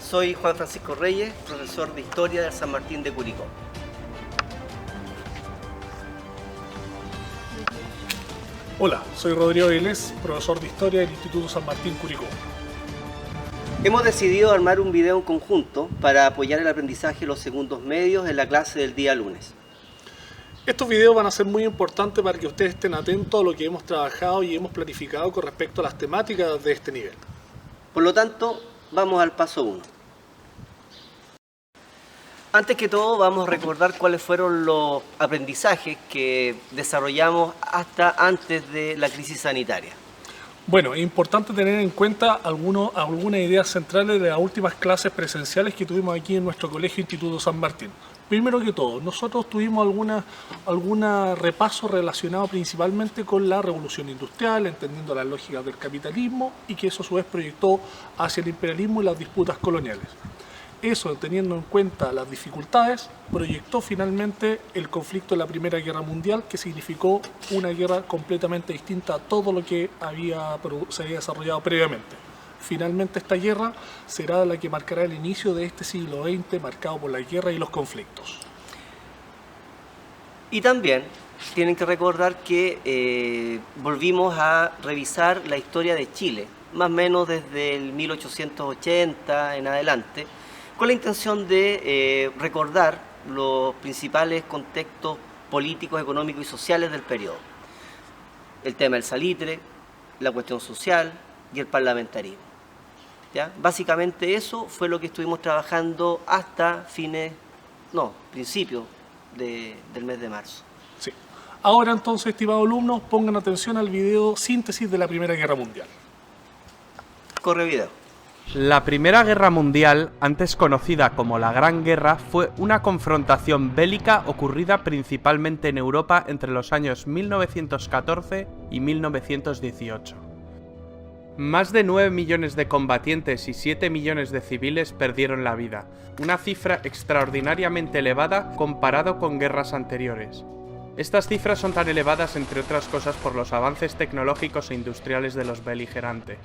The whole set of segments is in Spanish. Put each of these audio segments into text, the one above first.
soy Juan Francisco Reyes, profesor de Historia del San Martín de Curicó. Hola, soy Rodrigo Vilés, profesor de Historia del Instituto San Martín Curicó. Hemos decidido armar un video en conjunto para apoyar el aprendizaje de los segundos medios en la clase del día lunes. Estos videos van a ser muy importantes para que ustedes estén atentos a lo que hemos trabajado y hemos planificado con respecto a las temáticas de este nivel. Por lo tanto, vamos al paso 1. Antes que todo, vamos a recordar cuáles fueron los aprendizajes que desarrollamos hasta antes de la crisis sanitaria. Bueno, es importante tener en cuenta algunas ideas centrales de las últimas clases presenciales que tuvimos aquí en nuestro colegio Instituto San Martín. Primero que todo, nosotros tuvimos algún repaso relacionado principalmente con la revolución industrial, entendiendo las lógicas del capitalismo y que eso a su vez proyectó hacia el imperialismo y las disputas coloniales. Eso, teniendo en cuenta las dificultades, proyectó finalmente el conflicto de la Primera Guerra Mundial, que significó una guerra completamente distinta a todo lo que se había desarrollado previamente. Finalmente esta guerra será la que marcará el inicio de este siglo XX, marcado por la guerra y los conflictos. Y también tienen que recordar que volvimos a revisar la historia de Chile, más o menos desde el 1880 en adelante, con la intención de recordar los principales contextos políticos, económicos y sociales del periodo. El tema del salitre, la cuestión social y el parlamentarismo. ¿Ya? Básicamente eso fue lo que estuvimos trabajando hasta principios del mes de marzo. Sí. Ahora entonces, estimados alumnos, pongan atención al video síntesis de la Primera Guerra Mundial. Corre video. La Primera Guerra Mundial, antes conocida como la Gran Guerra, fue una confrontación bélica ocurrida principalmente en Europa entre los años 1914 y 1918. Más de 9 millones de combatientes y 7 millones de civiles perdieron la vida, una cifra extraordinariamente elevada comparado con guerras anteriores. Estas cifras son tan elevadas, entre otras cosas, por los avances tecnológicos e industriales de los beligerantes.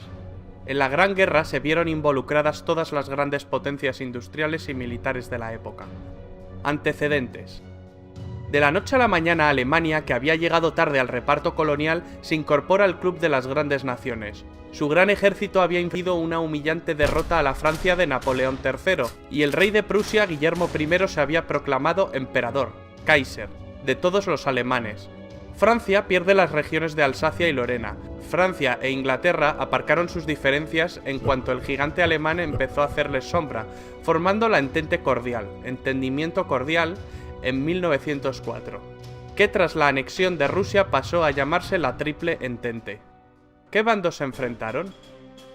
En la Gran Guerra se vieron involucradas todas las grandes potencias industriales y militares de la época. Antecedentes. De la noche a la mañana, Alemania, que había llegado tarde al reparto colonial, se incorpora al club de las grandes naciones. Su gran ejército había infligido una humillante derrota a la Francia de Napoleón III, y el rey de Prusia, Guillermo I, se había proclamado emperador, Kaiser, de todos los alemanes. Francia pierde las regiones de Alsacia y Lorena. Francia e Inglaterra aparcaron sus diferencias en cuanto el gigante alemán empezó a hacerles sombra, formando la Entendimiento Cordial, en 1904, que tras la anexión de Rusia pasó a llamarse la Triple Entente. ¿Qué bandos se enfrentaron?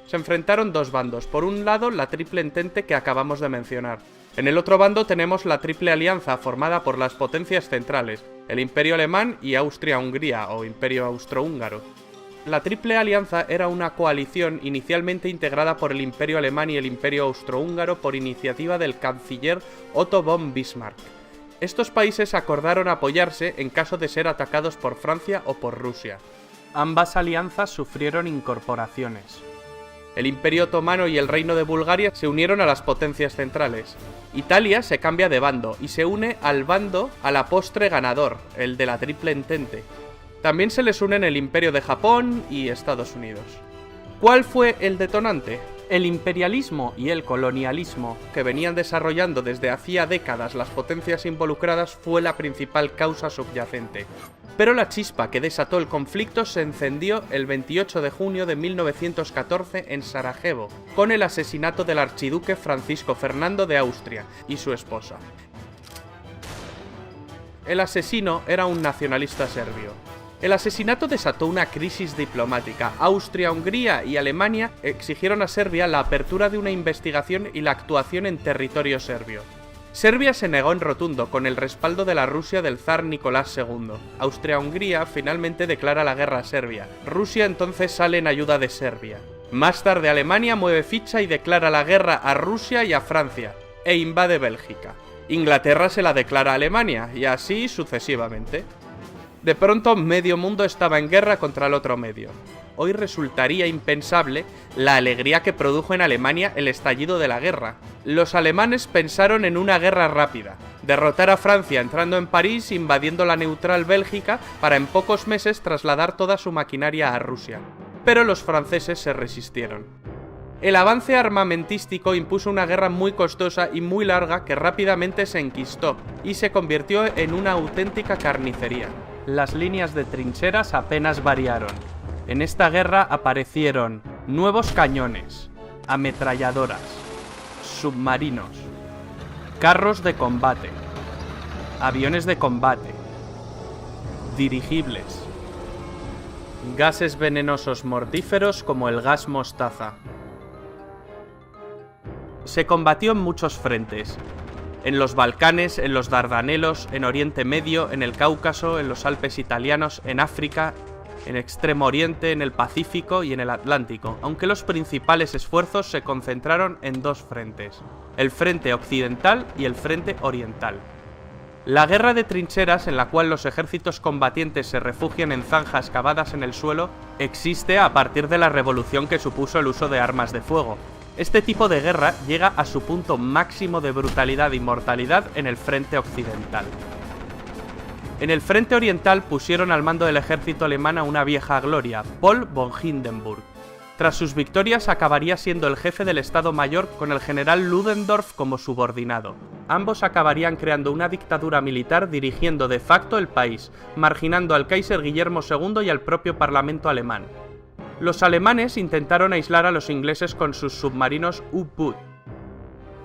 Se enfrentaron dos bandos. Por un lado, la Triple Entente que acabamos de mencionar. En el otro bando tenemos la Triple Alianza, formada por las potencias centrales, el Imperio Alemán y Austria-Hungría, o Imperio Austrohúngaro. La Triple Alianza era una coalición inicialmente integrada por el Imperio Alemán y el Imperio Austrohúngaro por iniciativa del canciller Otto von Bismarck. Estos países acordaron apoyarse en caso de ser atacados por Francia o por Rusia. Ambas alianzas sufrieron incorporaciones. El Imperio Otomano y el Reino de Bulgaria se unieron a las potencias centrales. Italia se cambia de bando y se une al bando a la postre ganador, el de la Triple Entente. También se les unen el Imperio de Japón y Estados Unidos. ¿Cuál fue el detonante? El imperialismo y el colonialismo que venían desarrollando desde hacía décadas las potencias involucradas fue la principal causa subyacente. Pero la chispa que desató el conflicto se encendió el 28 de junio de 1914 en Sarajevo, con el asesinato del archiduque Francisco Fernando de Austria y su esposa. El asesino era un nacionalista serbio. El asesinato desató una crisis diplomática. Austria, Hungría y Alemania exigieron a Serbia la apertura de una investigación y la actuación en territorio serbio. Serbia se negó en rotundo, con el respaldo de la Rusia del zar Nicolás II. Austria-Hungría finalmente declara la guerra a Serbia. Rusia entonces sale en ayuda de Serbia. Más tarde Alemania mueve ficha y declara la guerra a Rusia y a Francia, e invade Bélgica. Inglaterra se la declara a Alemania, y así sucesivamente. De pronto, medio mundo estaba en guerra contra el otro medio. Hoy resultaría impensable la alegría que produjo en Alemania el estallido de la guerra. Los alemanes pensaron en una guerra rápida, derrotar a Francia entrando en París, invadiendo la neutral Bélgica, para en pocos meses trasladar toda su maquinaria a Rusia. Pero los franceses se resistieron. El avance armamentístico impuso una guerra muy costosa y muy larga que rápidamente se enquistó y se convirtió en una auténtica carnicería. Las líneas de trincheras apenas variaron. En esta guerra aparecieron nuevos cañones, ametralladoras, submarinos, carros de combate, aviones de combate, dirigibles, gases venenosos mortíferos como el gas mostaza. Se combatió en muchos frentes. En los Balcanes, en los Dardanelos, en Oriente Medio, en el Cáucaso, en los Alpes italianos, en África, en Extremo Oriente, en el Pacífico y en el Atlántico, aunque los principales esfuerzos se concentraron en dos frentes, el frente occidental y el frente oriental. La guerra de trincheras, en la cual los ejércitos combatientes se refugian en zanjas cavadas en el suelo, existe a partir de la revolución que supuso el uso de armas de fuego. Este tipo de guerra llega a su punto máximo de brutalidad y mortalidad en el frente occidental. En el frente oriental pusieron al mando del ejército alemán a una vieja gloria, Paul von Hindenburg. Tras sus victorias acabaría siendo el jefe del Estado Mayor con el general Ludendorff como subordinado. Ambos acabarían creando una dictadura militar dirigiendo de facto el país, marginando al Kaiser Guillermo II y al propio Parlamento alemán. Los alemanes intentaron aislar a los ingleses con sus submarinos U-Boot.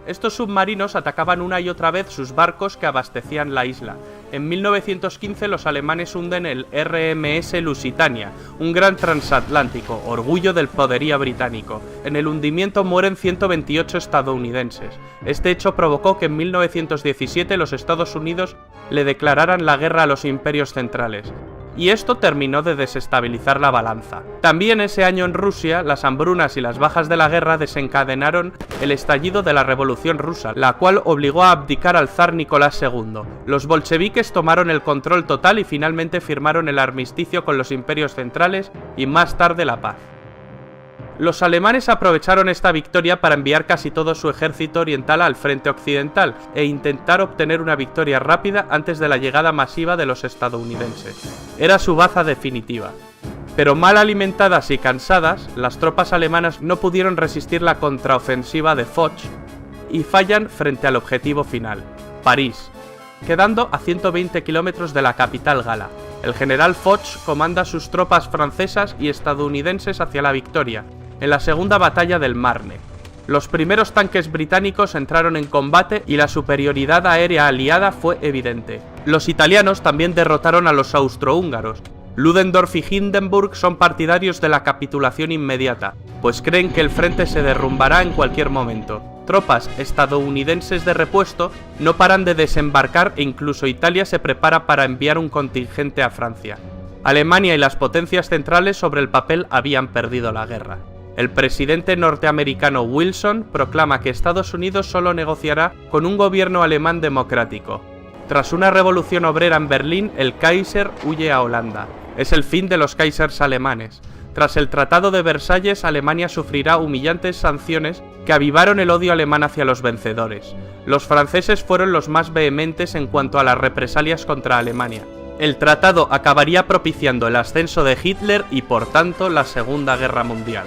Estos submarinos atacaban una y otra vez sus barcos que abastecían la isla. En 1915 los alemanes hunden el RMS Lusitania, un gran transatlántico, orgullo del poderío británico. En el hundimiento mueren 128 estadounidenses. Este hecho provocó que en 1917 los Estados Unidos le declararan la guerra a los imperios centrales. Y esto terminó de desestabilizar la balanza. También ese año en Rusia, las hambrunas y las bajas de la guerra desencadenaron el estallido de la Revolución Rusa, la cual obligó a abdicar al zar Nicolás II. Los bolcheviques tomaron el control total y finalmente firmaron el armisticio con los imperios centrales y más tarde la paz. Los alemanes aprovecharon esta victoria para enviar casi todo su ejército oriental al frente occidental e intentar obtener una victoria rápida antes de la llegada masiva de los estadounidenses. Era su baza definitiva. Pero mal alimentadas y cansadas, las tropas alemanas no pudieron resistir la contraofensiva de Foch y fallan frente al objetivo final, París, quedando a 120 kilómetros de la capital gala. El general Foch comanda sus tropas francesas y estadounidenses hacia la victoria, en la segunda batalla del Marne. Los primeros tanques británicos entraron en combate y la superioridad aérea aliada fue evidente. Los italianos también derrotaron a los austrohúngaros. Ludendorff y Hindenburg son partidarios de la capitulación inmediata, pues creen que el frente se derrumbará en cualquier momento. Tropas estadounidenses de repuesto no paran de desembarcar e incluso Italia se prepara para enviar un contingente a Francia. Alemania y las potencias centrales sobre el papel habían perdido la guerra. El presidente norteamericano Wilson proclama que Estados Unidos solo negociará con un gobierno alemán democrático. Tras una revolución obrera en Berlín, el Kaiser huye a Holanda. Es el fin de los Kaisers alemanes. Tras el Tratado de Versalles, Alemania sufrirá humillantes sanciones que avivaron el odio alemán hacia los vencedores. Los franceses fueron los más vehementes en cuanto a las represalias contra Alemania. El tratado acabaría propiciando el ascenso de Hitler y, por tanto, la Segunda Guerra Mundial.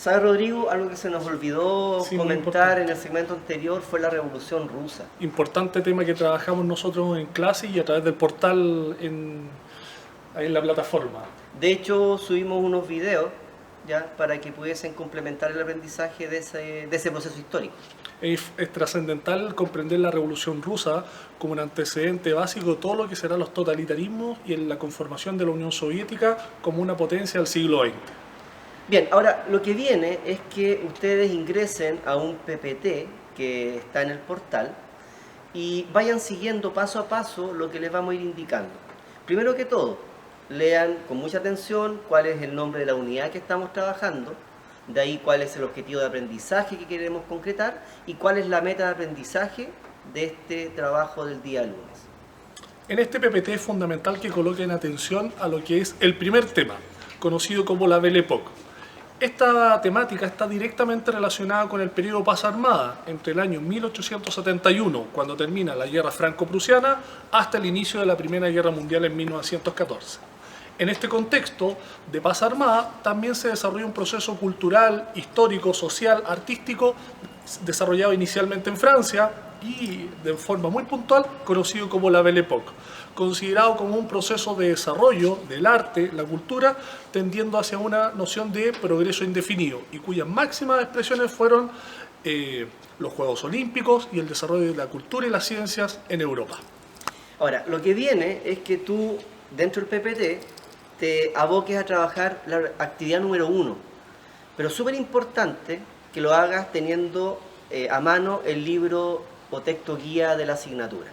¿Sabes, Rodrigo? Algo que se nos olvidó Sí, muy comentar importante. en el segmento anterior fue la Revolución Rusa. Importante tema que trabajamos nosotros en clase y a través del portal ahí en la plataforma. De hecho, subimos unos videos ya para que pudiesen complementar el aprendizaje de ese proceso histórico. Es trascendental comprender la Revolución Rusa como un antecedente básico de todo lo que serán los totalitarismos y en la conformación de la Unión Soviética como una potencia del siglo XX. Bien, ahora lo que viene es que ustedes ingresen a un PPT que está en el portal y vayan siguiendo paso a paso lo que les vamos a ir indicando. Primero que todo, lean con mucha atención cuál es el nombre de la unidad que estamos trabajando, de ahí cuál es el objetivo de aprendizaje que queremos concretar y cuál es la meta de aprendizaje de este trabajo del día lunes. En este PPT es fundamental que coloquen atención a lo que es el primer tema, conocido como la Belle Époque. Esta temática está directamente relacionada con el periodo paz armada, entre el año 1871, cuando termina la Guerra Franco-Prusiana, hasta el inicio de la Primera Guerra Mundial en 1914. En este contexto de paz armada también se desarrolla un proceso cultural, histórico, social, artístico, desarrollado inicialmente en Francia y de forma muy puntual conocido como la Belle Époque, considerado como un proceso de desarrollo del arte, la cultura, tendiendo hacia una noción de progreso indefinido y cuyas máximas expresiones fueron los Juegos Olímpicos y el desarrollo de la cultura y las ciencias en Europa. Ahora, lo que viene es que tú, dentro del PPT, te aboques a trabajar la actividad número 1, pero súper importante que lo hagas teniendo a mano el libro o texto guía de la asignatura.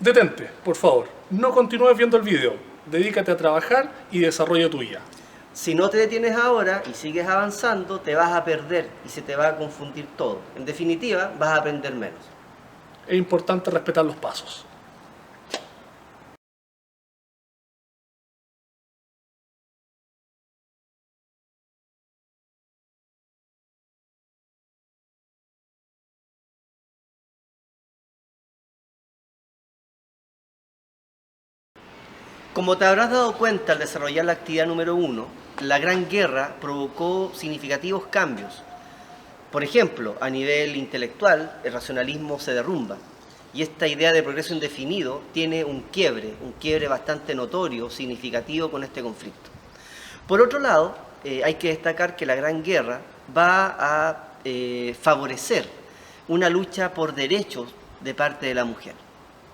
Detente, por favor, no continúes viendo el video, dedícate a trabajar y desarrolla tu guía. Si no te detienes ahora y sigues avanzando, te vas a perder y se te va a confundir todo. En definitiva, vas a aprender menos. Es importante respetar los pasos. Como te habrás dado cuenta al desarrollar la actividad número 1, la Gran Guerra provocó significativos cambios. Por ejemplo, a nivel intelectual, el racionalismo se derrumba y esta idea de progreso indefinido tiene un quiebre bastante notorio, significativo con este conflicto. Por otro lado, hay que destacar que la Gran Guerra va a favorecer una lucha por derechos de parte de la mujer,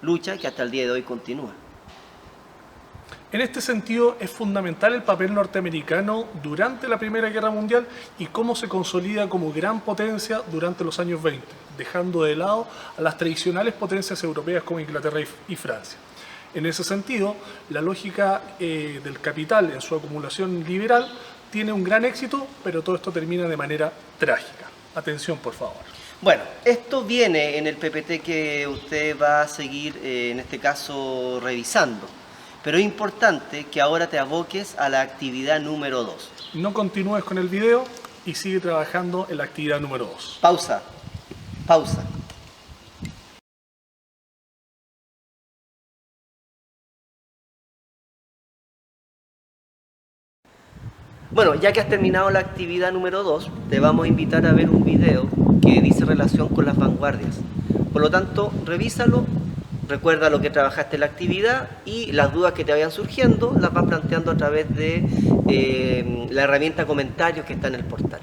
lucha que hasta el día de hoy continúa. En este sentido, es fundamental el papel norteamericano durante la Primera Guerra Mundial y cómo se consolida como gran potencia durante los años 20, dejando de lado a las tradicionales potencias europeas como Inglaterra y Francia. En ese sentido, la lógica del capital en su acumulación liberal tiene un gran éxito, pero todo esto termina de manera trágica. Atención, por favor. Bueno, esto viene en el PPT que usted va a seguir, en este caso, revisando. Pero es importante que ahora te aboques a la actividad número 2. No continúes con el video y sigue trabajando en la actividad número 2. Pausa. Pausa. Bueno, ya que has terminado la actividad número 2, te vamos a invitar a ver un video que dice relación con las vanguardias. Por lo tanto, revísalo. Recuerda lo que trabajaste en la actividad y las dudas que te vayan surgiendo las vas planteando a través de la herramienta comentarios que está en el portal.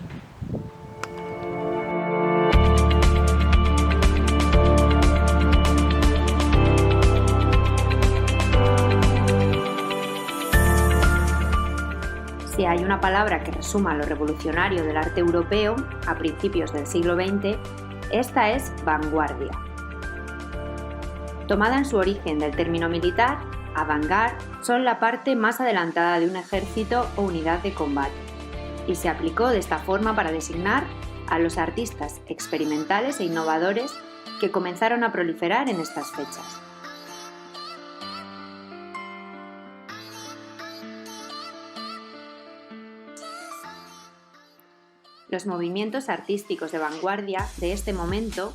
Si hay una palabra que resuma lo revolucionario del arte europeo a principios del siglo XX, esta es vanguardia. Tomada en su origen del término militar, avant-garde son la parte más adelantada de un ejército o unidad de combate, y se aplicó de esta forma para designar a los artistas experimentales e innovadores que comenzaron a proliferar en estas fechas. Los movimientos artísticos de vanguardia de este momento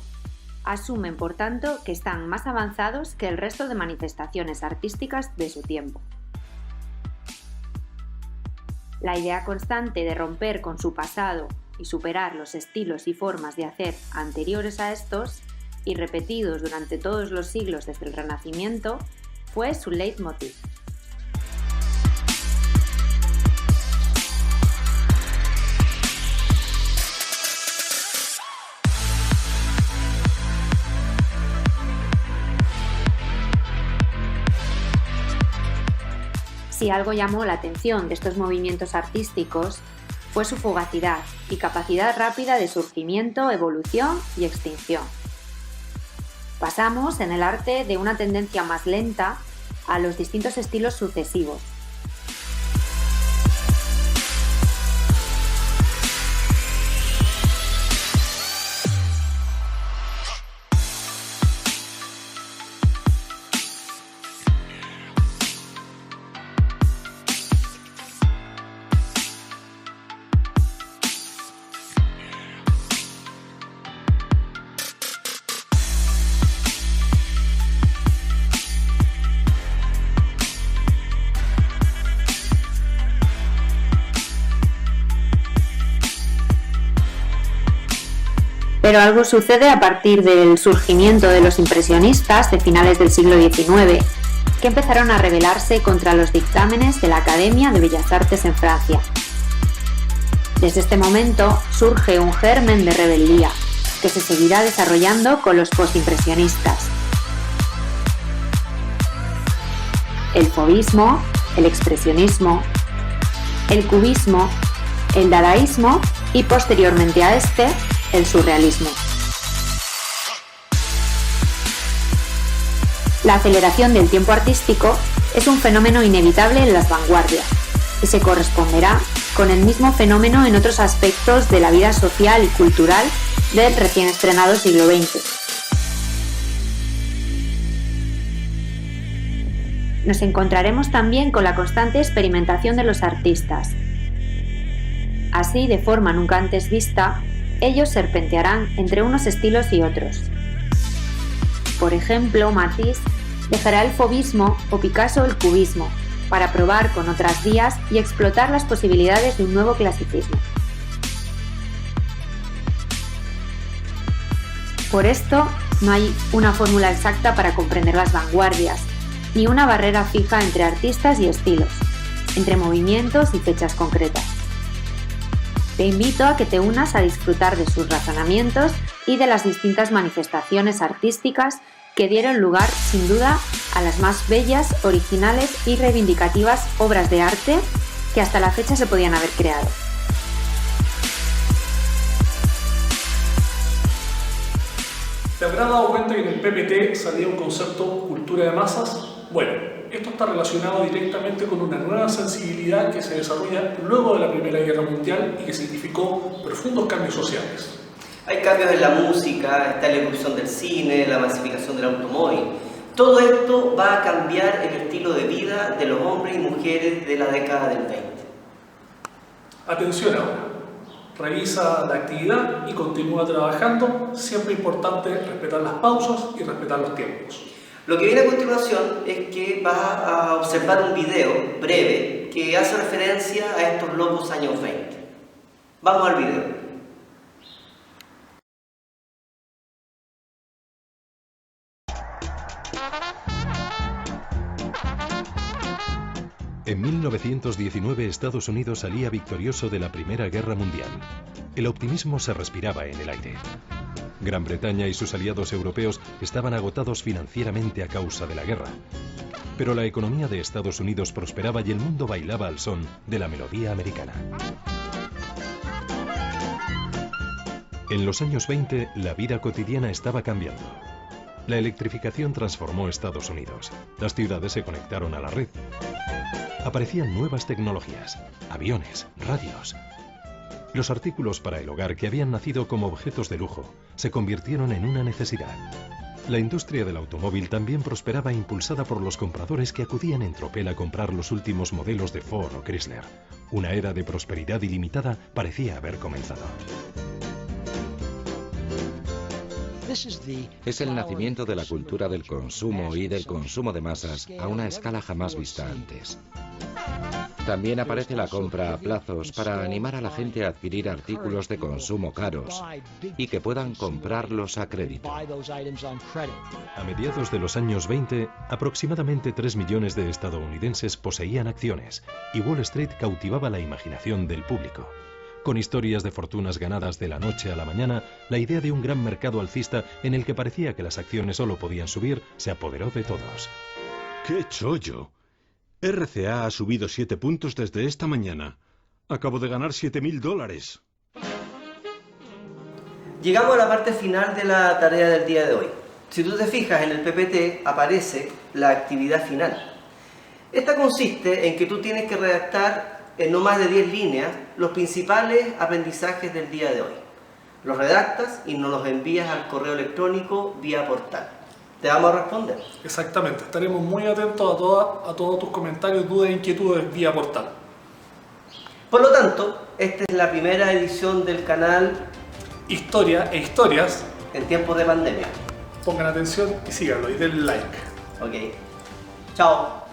asumen, por tanto, que están más avanzados que el resto de manifestaciones artísticas de su tiempo. La idea constante de romper con su pasado y superar los estilos y formas de hacer anteriores a estos y repetidos durante todos los siglos desde el Renacimiento fue su leitmotiv. Si algo llamó la atención de estos movimientos artísticos fue su fugacidad y capacidad rápida de surgimiento, evolución y extinción. Pasamos en el arte de una tendencia más lenta a los distintos estilos sucesivos. Pero algo sucede a partir del surgimiento de los impresionistas de finales del siglo XIX, que empezaron a rebelarse contra los dictámenes de la Academia de Bellas Artes en Francia. Desde este momento surge un germen de rebeldía, que se seguirá desarrollando con los postimpresionistas. El fauvismo, el expresionismo, el cubismo, el dadaísmo y posteriormente a este, el surrealismo. La aceleración del tiempo artístico es un fenómeno inevitable en las vanguardias y se corresponderá con el mismo fenómeno en otros aspectos de la vida social y cultural del recién estrenado siglo XX. Nos encontraremos también con la constante experimentación de los artistas. Así, de forma nunca antes vista, ellos serpentearán entre unos estilos y otros. Por ejemplo, Matisse dejará el fauvismo o Picasso el cubismo para probar con otras vías y explotar las posibilidades de un nuevo clasicismo. Por esto, no hay una fórmula exacta para comprender las vanguardias, ni una barrera fija entre artistas y estilos, entre movimientos y fechas concretas. Te invito a que te unas a disfrutar de sus razonamientos y de las distintas manifestaciones artísticas que dieron lugar, sin duda, a las más bellas, originales y reivindicativas obras de arte que hasta la fecha se podían haber creado. ¿Te habrás dado cuenta que en el PPT salía un concepto cultura de masas? Bueno, esto está relacionado directamente con una nueva sensibilidad que se desarrolla luego de la Primera Guerra Mundial y que significó profundos cambios sociales. Hay cambios en la música, está la evolución del cine, la masificación del automóvil. Todo esto va a cambiar el estilo de vida de los hombres y mujeres de la década del 20. Atención ahora, revisa la actividad y continúa trabajando. Siempre importante respetar las pausas y respetar los tiempos. Lo que viene a continuación es que vas a observar un video breve que hace referencia a estos locos años 20. Vamos al video. En 1919 Estados Unidos salía victorioso de la Primera Guerra Mundial. El optimismo se respiraba en el aire. Gran Bretaña y sus aliados europeos estaban agotados financieramente a causa de la guerra. Pero la economía de Estados Unidos prosperaba y el mundo bailaba al son de la melodía americana. En los años 20, la vida cotidiana estaba cambiando. La electrificación transformó Estados Unidos. Las ciudades se conectaron a la red. Aparecían nuevas tecnologías, aviones, radios. Los artículos para el hogar que habían nacido como objetos de lujo se convirtieron en una necesidad. La industria del automóvil también prosperaba impulsada por los compradores que acudían en tropel a comprar los últimos modelos de Ford o Chrysler. Una era de prosperidad ilimitada parecía haber comenzado. Es el nacimiento de la cultura del consumo y del consumo de masas a una escala jamás vista antes. También aparece la compra a plazos para animar a la gente a adquirir artículos de consumo caros y que puedan comprarlos a crédito. A mediados de los años 20, aproximadamente 3 millones de estadounidenses poseían acciones y Wall Street cautivaba la imaginación del público. Con historias de fortunas ganadas de la noche a la mañana, la idea de un gran mercado alcista en el que parecía que las acciones solo podían subir se apoderó de todos. ¡Qué chollo! RCA ha subido 7 puntos desde esta mañana. Acabo de ganar $7.000. Llegamos a la parte final de la tarea del día de hoy. Si tú te fijas en el PPT aparece la actividad final. Esta consiste en que tú tienes que redactar en no más de 10 líneas los principales aprendizajes del día de hoy. Los redactas y nos los envías al correo electrónico vía portal. Te vamos a responder. Exactamente, estaremos muy atentos a todos tus comentarios, dudas e inquietudes vía portal. Por lo tanto, esta es la primera edición del canal Historia e historias. en tiempos de pandemia. Pongan atención y síganlo y denle like. Ok. Chao.